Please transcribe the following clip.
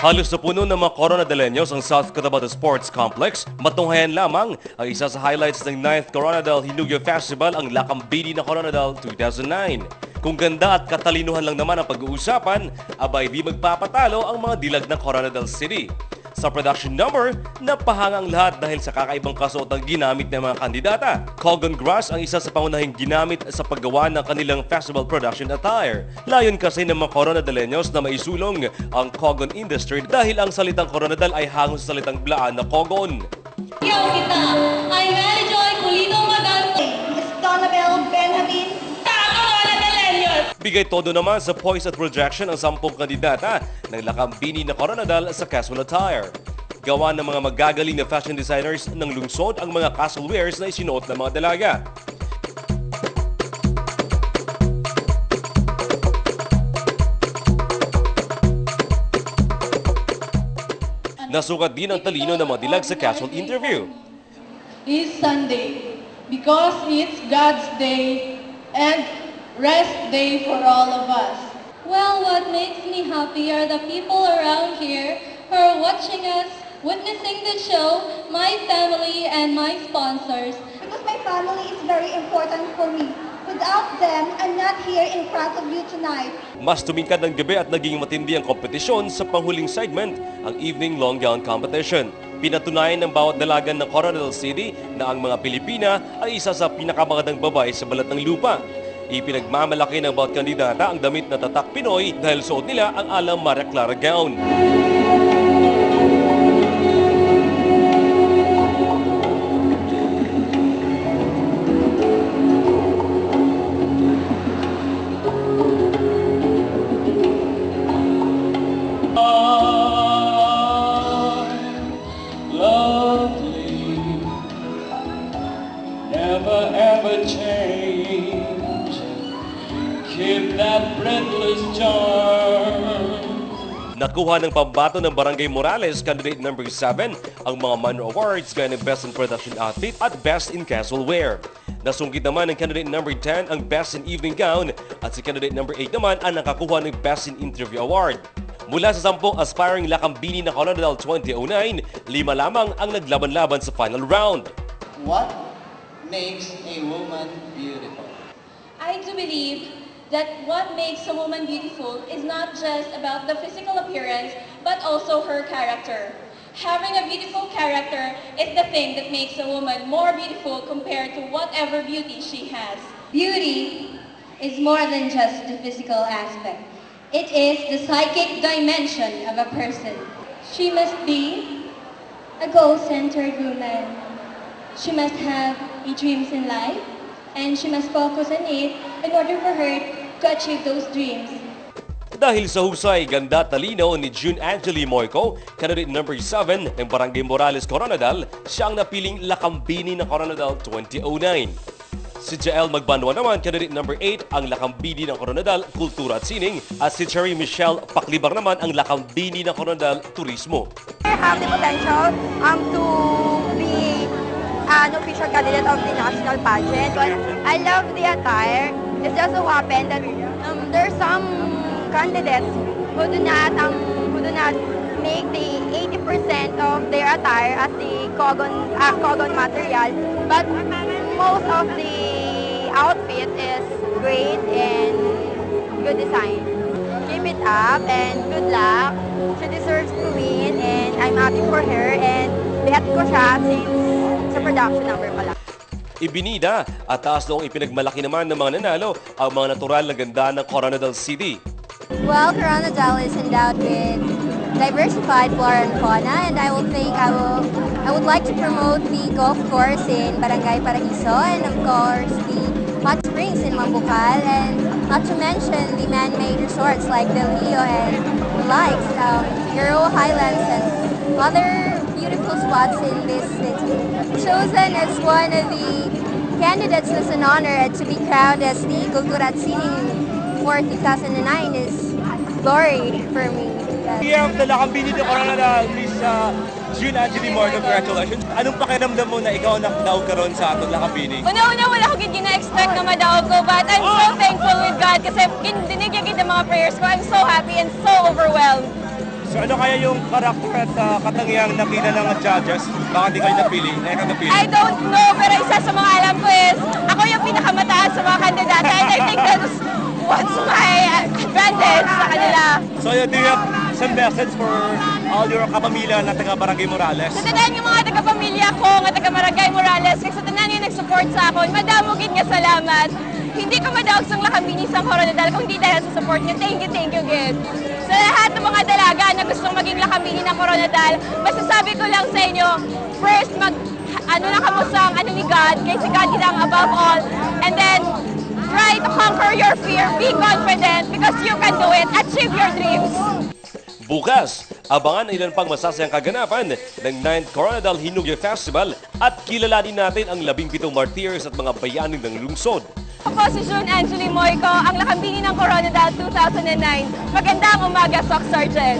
Halos na puno ng mga Coronadaleños ang South Cotabato Sports Complex. Matunghayan lamang ang isa sa highlights ng 9th Coronadal Hinugyo Festival, ang Lakambini na Coronadal 2009. Kung ganda at katalinuhan lang naman ang pag-uusapan, abay di magpapatalo ang mga dilag ng Coronadal City. Sa production number, napahangang lahat dahil sa kakaibang kasuotang ginamit ng mga kandidata. Cogon Grass ang isa sa pangunahing ginamit sa paggawa ng kanilang festival production attire. Layon kasi ng mga Coronadaleños na maisulong ang Cogon industry dahil ang salitang Coronadal ay hango sa salitang Blaan na Cogon. Yaw kita! I'm Mary Joy Culino Magante. Miss Donabel Benjamin. Bigay todo naman sa poise at projection ang 10 kandidata ng Lakambini na Coronadal sa casual attire. Gawa ng mga magagaling na fashion designers ng lungsod ang mga casual wears na isinuot ng mga dalaga. Nasukat din ang talino ng mga dilag sa casual interview. Is Sunday because it's God's day and rest day for all of us. Well, what makes me happy are the people around here who are watching us, witnessing the show, my family and my sponsors. Because my family is very important for me. Without them, I'm not here in front of you tonight. Mas tumingkad ng gabi at naging matindi ang kompetisyon sa panghuling segment, ang Evening Long Gown Competition. Pinatunayan ng bawat dalagan ng Coronadal City na ang mga Pilipina ay isa sa pinakamagandang babae sa balat ng lupa. Ipinagmamalaki ng bawat kandidata ang damit na tatak Pinoy dahil suot nila ang alang Maria Clara gown. Lovely, never ever change. Keep that breathless charm. Nakuha ng pambato ng Barangay Morales, candidate number 7, ang mga Manor Awards gaya ng Best in Production Outfit at Best in Casual Wear. Nasungkit naman ng candidate number 10 ang Best in Evening Gown at si candidate number 8 naman ang nakakuha ng Best in Interview Award. Mula sa 10 aspiring Lakambini na Coronadal 2009, 5 lamang ang naglaban-laban sa final round. What makes a woman beautiful? I do believe that what makes a woman beautiful is not just about the physical appearance, but also her character. Having a beautiful character is the thing that makes a woman more beautiful compared to whatever beauty she has. Beauty is more than just the physical aspect. It is the psychic dimension of a person. She must be a goal-centered woman. She must have dreams in life, and she must focus on it in order for her to achieve those dreams. Dahil sa husay, ganda, talino ni June Angeli Moico, candidate number 7 ng Barangay Morales Coronadal, siya ang napiling Lakambini ng Coronadal 2009. Si Jael Magbanwa naman, candidate number 8, ang Lakambini ng Coronadal Kultura at Sining, at si Cherry Michelle Paklibar naman ang Lakambini ng Coronadal Turismo. I have the potential to be an official candidate of the national pageant, but I love the attire. It just so happened that there are some candidates who do not make the 80% of their attire as the Cogon material, but most of the outfit is great and good design. Keep it up and good luck. She deserves to win and I'm happy for her and bet ko siya since sa production number pala. Ibinida at taas noong ipinagmalaki naman ng mga nanalo ang mga natural na ganda ng Coronadal City. Well, Coronadal is endowed with diversified flora and fauna, and I would like to promote the golf course in Barangay Paraiso, and of course the hot springs in Mambucal, and not to mention the man-made resorts like the Leo and the likes, Euro Highlands and other beautiful spots in this city. Chosen as one of the candidates was an honor to be crowned as the Kultura at Sining for 2009 is glory for me. Year of the Lakambini de Coronadal, Miss June Angeli Moico, congratulations. Anong pakiramdam mo na ikaw nakadaog ka ron sa atong Lakambini? Una-una, wala ko gina-expect na madaog ko, but I'm so thankful with God kasi dinigyan kita mga prayers ko. I'm so happy and so overwhelmed. So ano kaya yung karakter at katangiang nakita ng judges? Bakit di kayo napili? I don't know, pero isa sa mga alam ko is, ako yung pinakamataas sa mga kandidata and I think that's what's my advantage sa kanila. So do you have some message for all your kapamilya na taga Barangay Morales? Sa tanan yung mga taga-pamilya ko, nga taga-Barangay Morales, kaya sa tanan yung nag-support sa akin, madamugin nga salamat. Hindi ko madaog sa lakambini sa Coronadal kung hindi dahil sa support niyo. Thank you, good. Sa lahat ng mga dalaga na gustong maging lakambini ng Coronadal, masasabi ko lang sa inyo, first, ano na kamusang ano ni God, kay si God lang above all, and then, try to conquer your fear, be confident, because you can do it, achieve your dreams. Bukas, abangan ang ilan pang masasayang kaganapan ng 9th Coronadal Hinugyo Festival at kilalanin natin ang 17 martyrs at mga bayaning ng lungsod. Ako si June Angeli Moico, ang lakambini ng Coronadal 2009. Magandang umaga, Sock Sergeant!